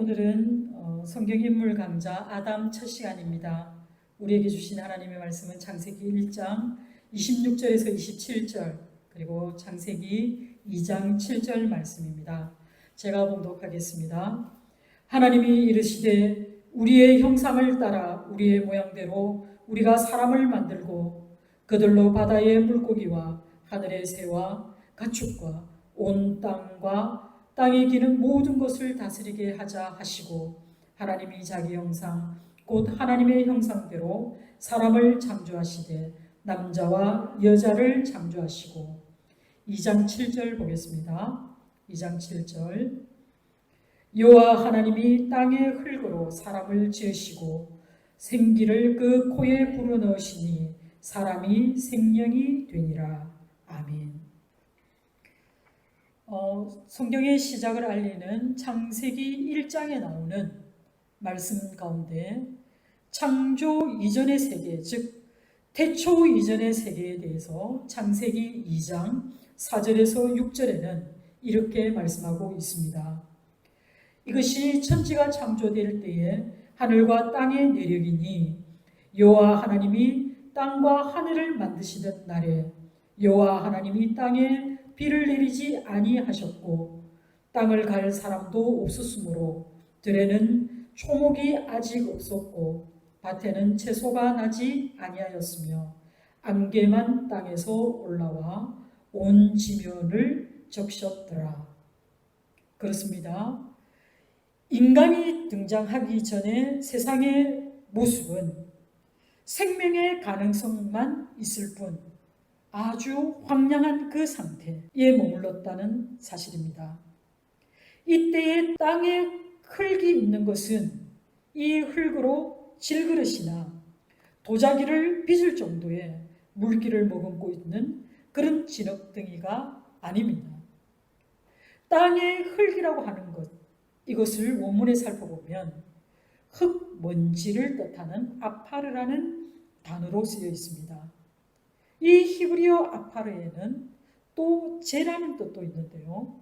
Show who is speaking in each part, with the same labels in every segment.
Speaker 1: 오늘은 성경 인물 강좌 아담 첫 시간입니다. 우리에게 주신 하나님의 말씀은 창세기 1장 26절에서 27절 그리고 창세기 2장 7절 말씀입니다. 제가 봉독하겠습니다. 하나님이 이르시되 우리의 형상을 따라 우리의 모양대로 우리가 사람을 만들고 그들로 바다의 물고기와 하늘의 새와 가축과 온 땅과 땅에 기는 모든 것을 다스리게 하자 하시고 하나님이 자기 형상 곧 하나님의 형상대로 사람을 창조하시되 남자와 여자를 창조하시고 2장 7절 보겠습니다. 2장 7절 여호와 하나님이 땅의 흙으로 사람을 지으시고 생기를 그 코에 불어넣으시니 사람이 생명이 되니라. 아멘. 성경의 시작을 알리는 창세기 1장에 나오는 말씀 가운데 창조 이전의 세계, 즉 태초 이전의 세계에 대해서 창세기 2장 4절에서 6절에는 이렇게 말씀하고 있습니다. 이것이 천지가 창조될 때에 하늘과 땅의 내력이니 여호와 하나님이 땅과 하늘을 만드시던 날에 여호와 하나님이 땅에 비를 내리지 아니하셨고 땅을 갈 사람도 없었으므로 들에는 초목이 아직 없었고 밭에는 채소가 나지 아니하였으며 안개만 땅에서 올라와 온 지면을 적셨더라. 그렇습니다. 인간이 등장하기 전에 세상의 모습은 생명의 가능성만 있을 뿐 아주 황량한 그 상태에 머물렀다는 사실입니다. 이때에 땅에 흙이 있는 것은 이 흙으로 질그릇이나 도자기를 빚을 정도의 물기를 머금고 있는 그런 진흙덩이가 아닙니다. 땅의 흙이라고 하는 것, 이것을 원문에 살펴보면 흙먼지를 뜻하는 아파르라는 단어로 쓰여 있습니다. 이 히브리어 아파르에는 또 재라는 뜻도 있는데요.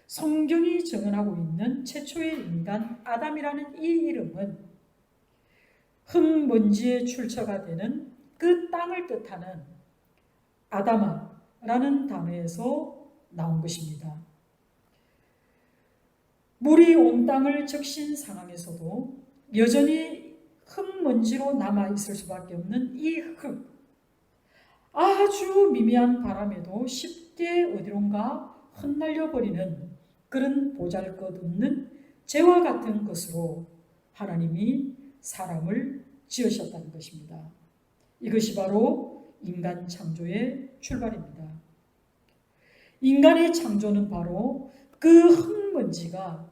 Speaker 1: 성경이 증언하고 있는 최초의 인간 아담이라는 이 이름은 흙먼지의 출처가 되는 그 땅을 뜻하는 아다마라는 단어에서 나온 것입니다. 물이 온 땅을 적신 상황에서도 여전히 흙먼지로 남아있을 수밖에 없는 이 흙, 아주 미미한 바람에도 쉽게 어디론가 흩날려 버리는 그런 보잘것없는 재와 같은 것으로 하나님이 사람을 지으셨다는 것입니다. 이것이 바로 인간 창조의 출발입니다. 인간의 창조는 바로 그 흙먼지가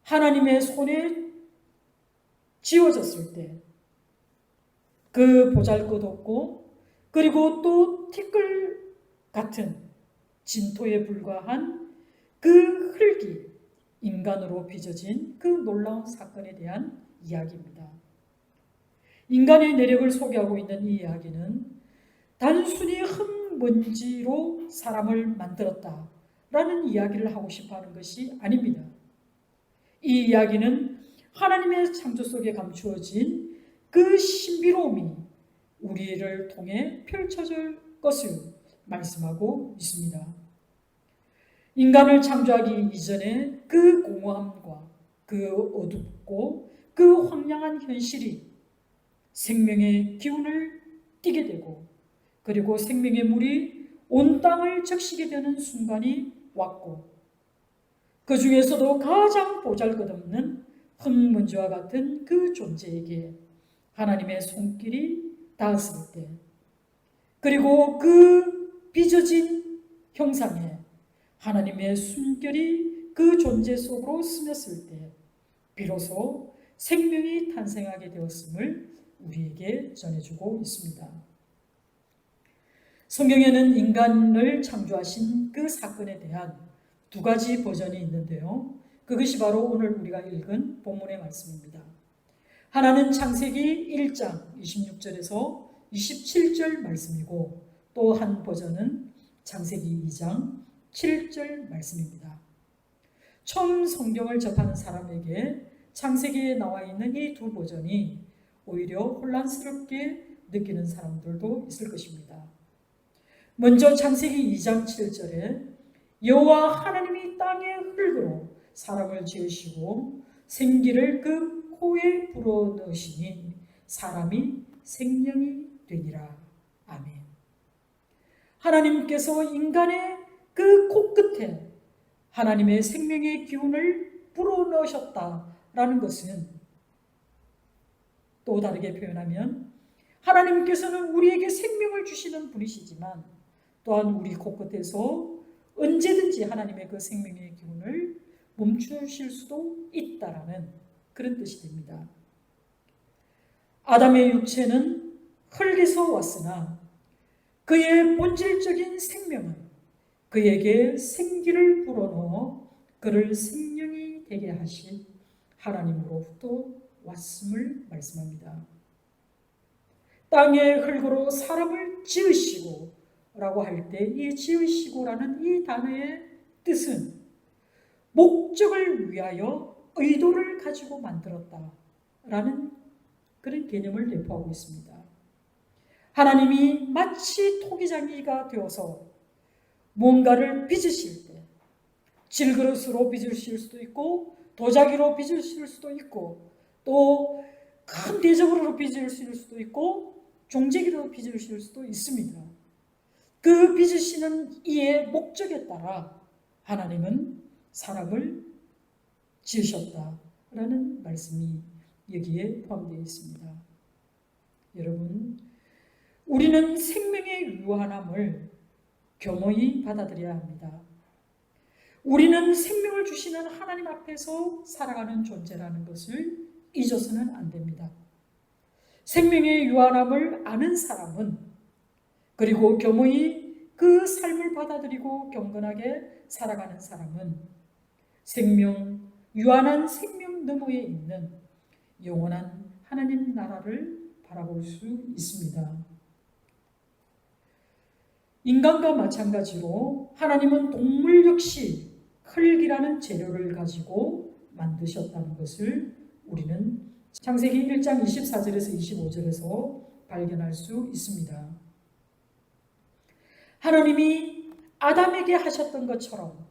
Speaker 1: 하나님의 손에 지워졌을 때 그 보잘것없고 그리고 또 티끌 같은 진토에 불과한 그 흙이 인간으로 빚어진 그 놀라운 사건에 대한 이야기입니다. 인간의 내력을 소개하고 있는 이 이야기는 단순히 흙먼지로 사람을 만들었다라는 이야기를 하고 싶어하는 것이 아닙니다. 이 이야기는 하나님의 창조 속에 감추어진 그 신비로움이 우리를 통해 펼쳐질 것을 말씀하고 있습니다. 인간을 창조하기 이전에 그 공허함과 그 어둡고 그 황량한 현실이 생명의 기운을 띠게 되고 그리고 생명의 물이 온 땅을 적시게 되는 순간이 왔고 그 중에서도 가장 보잘것없는 흙먼지와 같은 그 존재에게 하나님의 손길이 닿았을 때 그리고 그 빚어진 형상에 하나님의 숨결이 그 존재 속으로 스며들 때 비로소 생명이 탄생하게 되었음을 우리에게 전해주고 있습니다. 성경에는 인간을 창조하신 그 사건에 대한 두 가지 버전이 있는데요. 그것이 바로 오늘 우리가 읽은 본문의 말씀입니다. 하나는 창세기 1장 26절에서 27절 말씀이고 또 한 버전은 창세기 2장 7절 말씀입니다. 처음 성경을 접하는 사람에게 창세기에 나와 있는 이 두 버전이 오히려 혼란스럽게 느끼는 사람들도 있을 것입니다. 먼저 창세기 2장 7절에 여호와 하나님이 땅의 흙으로 사람을 지으시고 생기를 그 코에 불어넣으시니 사람이 생명이 되니라. 아멘. 하나님께서 인간의 그 코끝에 하나님의 생명의 기운을 불어넣으셨다라는 것은 또 다르게 표현하면 하나님께서는 우리에게 생명을 주시는 분이시지만 또한 우리 코끝에서 언제든지 하나님의 그 생명의 기운을 멈추실 수도 있다라는 그런 뜻이 됩니다. 아담의 육체는 흙에서 왔으나 그의 본질적인 생명은 그에게 생기를 불어넣어 그를 생명이 되게 하신 하나님으로부터 왔음을 말씀합니다. 땅의 흙으로 사람을 지으시고 라고 할 때 이 지으시고라는 이 단어의 뜻은 목적을 위하여 의도를 가지고 만들었다라는 그런 개념을 내포하고 있습니다. 하나님이 마치 토기장이가 되어서 뭔가를 빚으실 때 질그릇으로 빚으실 수도 있고 도자기로 빚으실 수도 있고 또 큰 대접으로 빚으실 수도 있고 종재기로 빚으실 수도 있습니다. 그 빚으시는 이의 목적에 따라 하나님은 사람을 지으셨다라는 말씀이 여기에 포함되어 있습니다. 여러분, 우리는 생명의 유한함을 겸허히 받아들여야 합니다. 우리는 생명을 주시는 하나님 앞에서 살아가는 존재라는 것을 잊어서는 안 됩니다. 생명의 유한함을 아는 사람은 그리고 겸허히 그 삶을 받아들이고 경건하게 살아가는 사람은 유한한 생명 너머에 있는 영원한 하나님 나라를 바라볼 수 있습니다. 인간과 마찬가지로 하나님은 동물 역시 흙이라는 재료를 가지고 만드셨다는 것을 우리는 창세기 1장 24절에서 25절에서 발견할 수 있습니다. 하나님이 아담에게 하셨던 것처럼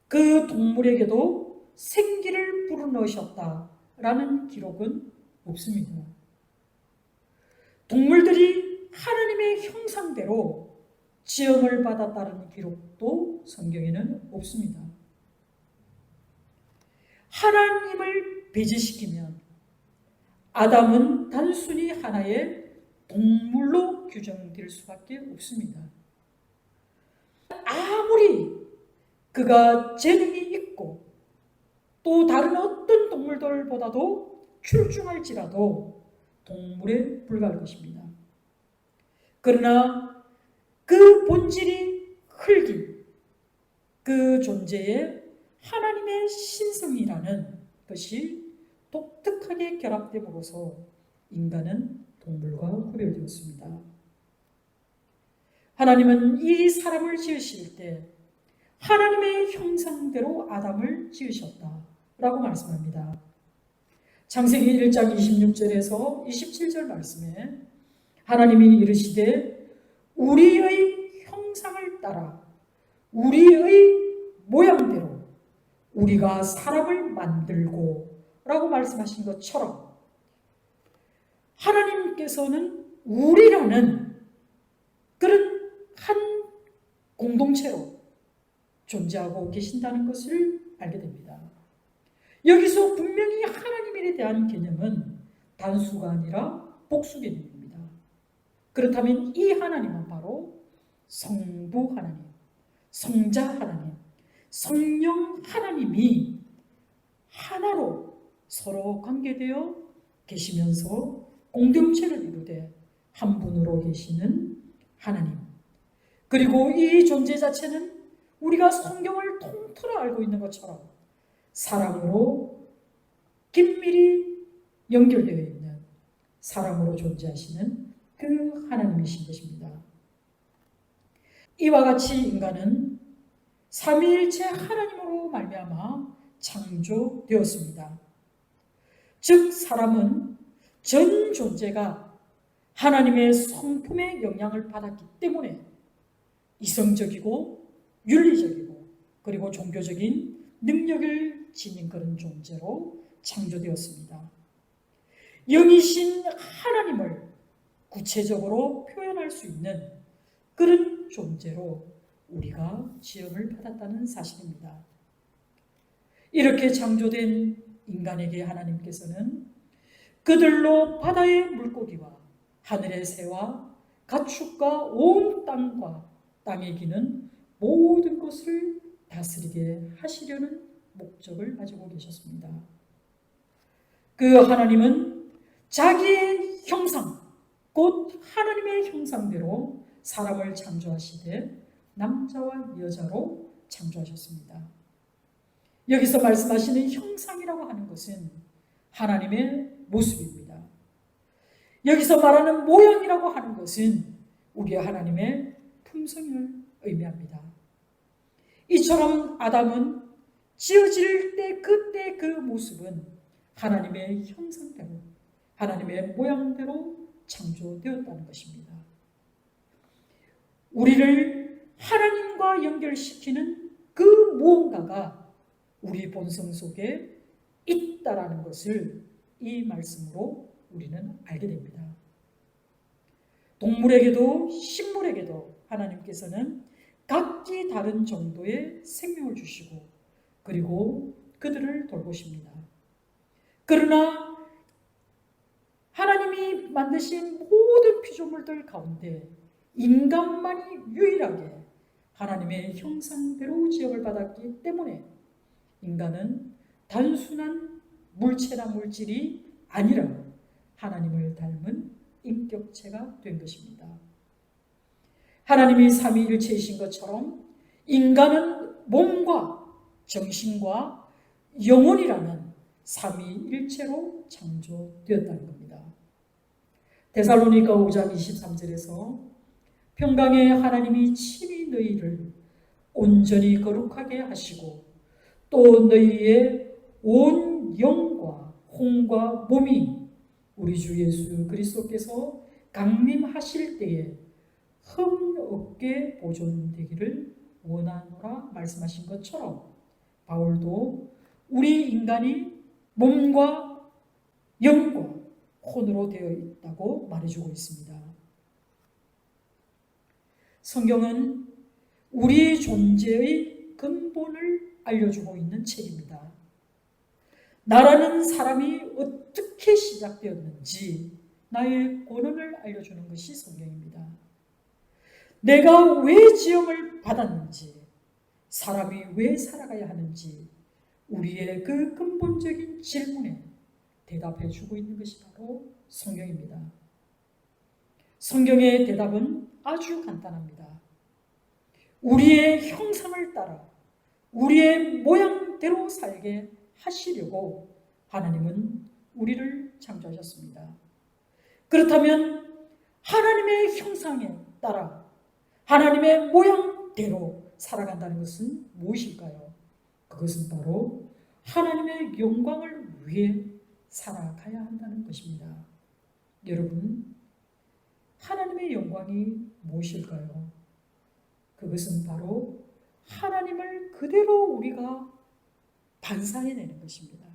Speaker 1: 그 동물에게도 생기를 불어넣으셨다라는 기록은 없습니다. 동물들이 하나님의 형상대로 지음을 받았다는 기록도 성경에는 없습니다. 하나님을 배제시키면 아담은 단순히 하나의 동물로 규정될 수밖에 없습니다. 아무리 그가 재능이 있고 또 다른 어떤 동물들보다도 출중할지라도 동물에 불과할 것입니다. 그러나 그 본질이 흙인 그 존재에 하나님의 신성이라는 것이 독특하게 결합됨으로써 인간은 동물과 구별되었습니다. 하나님은 이 사람을 지으실 때 하나님의 형상대로 아담을 지으셨다라고 말씀합니다. 창세기 1장 26절에서 27절 말씀에 하나님이 이르시되 우리의 형상을 따라 우리의 모양대로 우리가 사람을 만들고 라고 말씀하신 것처럼 하나님께서는 우리라는 그런 한 공동체로 존재하고 계신다는 것을 알게 됩니다. 여기서 분명히 하나님에 대한 개념은 단수가 아니라 복수 개념입니다. 그렇다면 이 하나님은 바로 성부 하나님, 성자 하나님, 성령 하나님이 하나로 서로 관계되어 계시면서 공동체를 이루되 한 분으로 계시는 하나님. 그리고 이 존재 자체는 우리가 성경을 통틀어 알고 있는 것처럼 사랑으로 긴밀히 연결되어 있는 사랑으로 존재하시는 그 하나님이신 것입니다. 이와 같이 인간은 삼위일체 하나님으로 말미암아 창조되었습니다. 즉 사람은 전 존재가 하나님의 성품의 영향을 받았기 때문에 이성적이고 윤리적이고 그리고 종교적인 능력을 지닌 그런 존재로 창조되었습니다. 영이신 하나님을 구체적으로 표현할 수 있는 그런 존재로 우리가 지음을 받았다는 사실입니다. 이렇게 창조된 인간에게 하나님께서는 그들로 바다의 물고기와 하늘의 새와 가축과 온 땅과 땅에 기는 모든 것을 다스리게 하시려는 목적을 가지고 계셨습니다. 그 하나님은 자기의 형상, 곧 하나님의 형상대로 사람을 창조하시되 남자와 여자로 창조하셨습니다. 여기서 말씀하시는 형상이라고 하는 것은 하나님의 모습입니다. 여기서 말하는 모양이라고 하는 것은 우리 하나님의 품성을 의미합니다. 이처럼 아담은 지어질 때 그때 그 모습은 하나님의 형상대로 하나님의 모양대로 창조되었다는 것입니다. 우리를 하나님과 연결시키는 그 무언가가 우리 본성 속에 있다라는 것을 이 말씀으로 우리는 알게 됩니다. 동물에게도 식물에게도 하나님께서는 각기 다른 정도의 생명을 주시고 그리고 그들을 돌보십니다. 그러나 하나님이 만드신 모든 피조물들 가운데 인간만이 유일하게 하나님의 형상대로 지음을 받았기 때문에 인간은 단순한 물체나 물질이 아니라 하나님을 닮은 인격체가 된 것입니다. 하나님이 삼위일체이신 것처럼 인간은 몸과 정신과 영혼이라는 삼위일체로 창조되었다는 겁니다. 데살로니가 5장 23절에서 평강의 하나님이 친히 너희를 온전히 거룩하게 하시고 또 너희의 온 영과 혼과 몸이 우리 주 예수 그리스도께서 강림하실 때에 흠 없게 보존되기를 원하노라 말씀하신 것처럼 바울도 우리 인간이 몸과 영과 혼으로 되어 있다고 말해주고 있습니다. 성경은 우리 존재의 근본을 알려주고 있는 책입니다. 나라는 사람이 어떻게 시작되었는지 나의 본원을 알려주는 것이 성경입니다. 내가 왜 지음을 받았는지, 사람이 왜 살아가야 하는지 우리의 그 근본적인 질문에 대답해 주고 있는 것이 바로 성경입니다. 성경의 대답은 아주 간단합니다. 우리의 형상을 따라 우리의 모양대로 살게 하시려고 하나님은 우리를 창조하셨습니다. 그렇다면 하나님의 형상에 따라 하나님의 모양대로 살아간다는 것은 무엇일까요? 그것은 바로 하나님의 영광을 위해 살아가야 한다는 것입니다. 여러분, 하나님의 영광이 무엇일까요? 그것은 바로 하나님을 그대로 우리가 반사해내는 것입니다.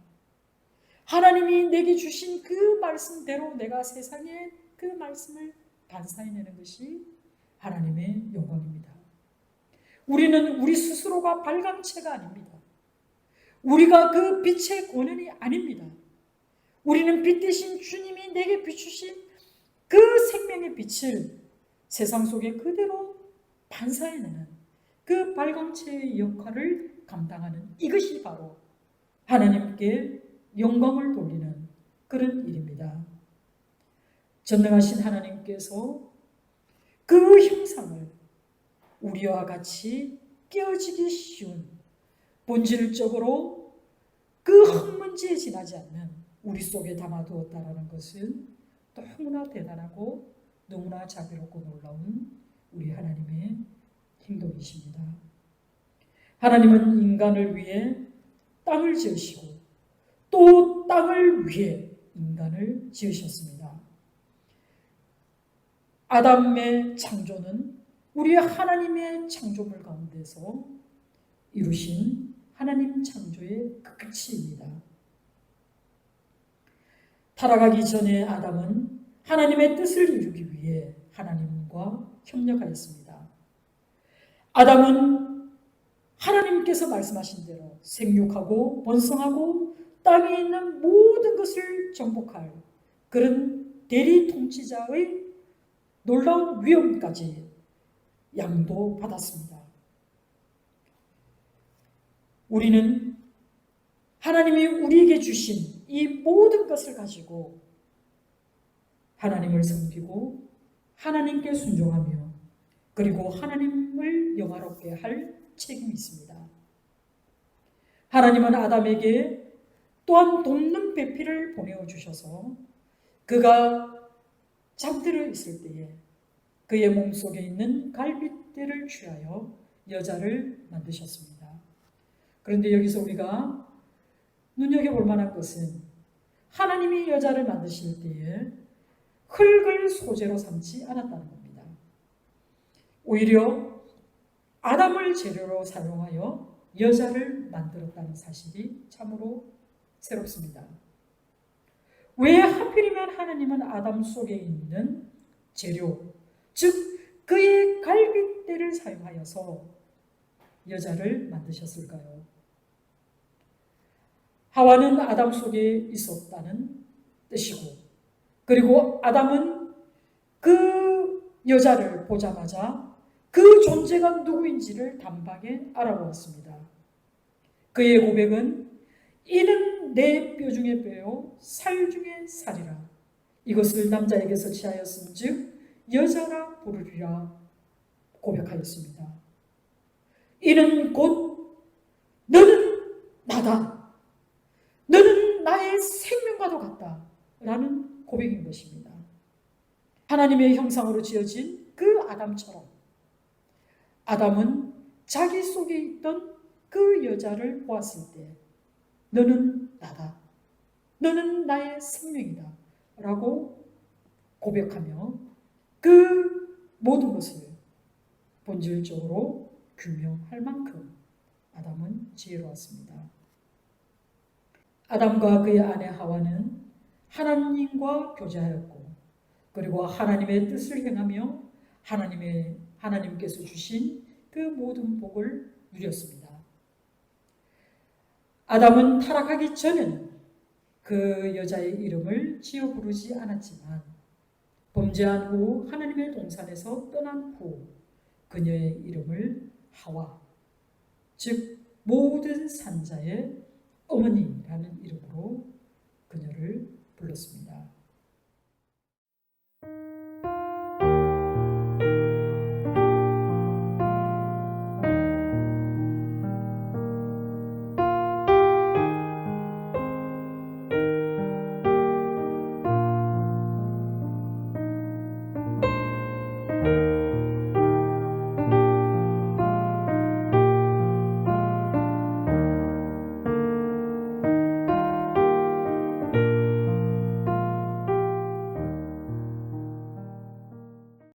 Speaker 1: 하나님이 내게 주신 그 말씀대로 내가 세상에 그 말씀을 반사해내는 것이 하나님의 영광입니다. 우리는 우리 스스로가 발광체가 아닙니다. 우리가 그 빛의 권한이 아닙니다. 우리는 빛 대신 주님이 내게 비추신 그 생명의 빛을 세상 속에 그대로 반사해내는 그 발광체의 역할을 감당하는 이것이 바로 하나님께 영광을 돌리는 그런 일입니다. 전능하신 하나님께서 그 형상을 우리와 같이 깨어지기 쉬운 본질적으로 그 흙먼지에 지나지 않는 우리 속에 담아두었다는 것은 너무나 대단하고 너무나 자비롭고 놀라운 우리 하나님의 행동이십니다. 하나님은 인간을 위해 땅을 지으시고 또 또 땅을 위해 인간을 지으셨습니다. 아담의 창조는 우리 하나님의 창조물 가운데서 이루신 하나님 창조의 끝입니다. 타락하기 전에 아담은 하나님의 뜻을 이루기 위해 하나님과 협력하였습니다. 아담은 하나님께서 말씀하신 대로 생육하고 번성하고 땅에 있는 모든 것을 정복할 그런 대리 통치자의 놀라운 위엄까지 양도받았습니다. 우리는 하나님이 우리에게 주신 이 모든 것을 가지고 하나님을 섬기고 하나님께 순종하며 그리고 하나님을 영화롭게 할 책임이 있습니다. 하나님은 아담에게 또한 돕는 배필을 보내어 주셔서 그가 잠들어 있을 때에 그의 몸속에 있는 갈빗대를 취하여 여자를 만드셨습니다. 그런데 여기서 우리가 눈여겨볼 만한 것은 하나님이 여자를 만드실 때에 흙을 소재로 삼지 않았다는 겁니다. 오히려 아담을 재료로 사용하여 여자를 만들었다는 사실이 참으로 새롭습니다. 왜 하필이면 하나님은 아담 속에 있는 재료, 즉 그의 갈빗대를 사용하여서 여자를 만드셨을까요? 하와는 아담 속에 있었다는 뜻이고, 그리고 아담은 그 여자를 보자마자 그 존재가 누구인지를 단박에 알아보았습니다. 그의 고백은 이는 내 뼈 중에 뼈요 살 중에 살이라. 이것을 남자에게서 취하였음즉 여자라 부르리라 고백하였습니다. 이는 곧 너는 나다. 너는 나의 생명과도 같다. 라는 고백인 것입니다. 하나님의 형상으로 지어진 그 아담처럼 아담은 자기 속에 있던 그 여자를 보았을 때 너는 나다. 너는 나의 생명이다. 라고 고백하며 그 모든 것을 본질적으로 규명할 만큼 아담은 지혜로웠습니다. 아담과 그의 아내 하와는 하나님과 교제하였고 그리고 하나님의 뜻을 행하며 하나님께서 주신 그 모든 복을 누렸습니다. 아담은 타락하기 전에는 그 여자의 이름을 지어 부르지 않았지만 범죄한 후 하나님의 동산에서 떠난 후 그녀의 이름을 하와, 즉 모든 산자의 어머니라는 이름으로 그녀를 불렀습니다.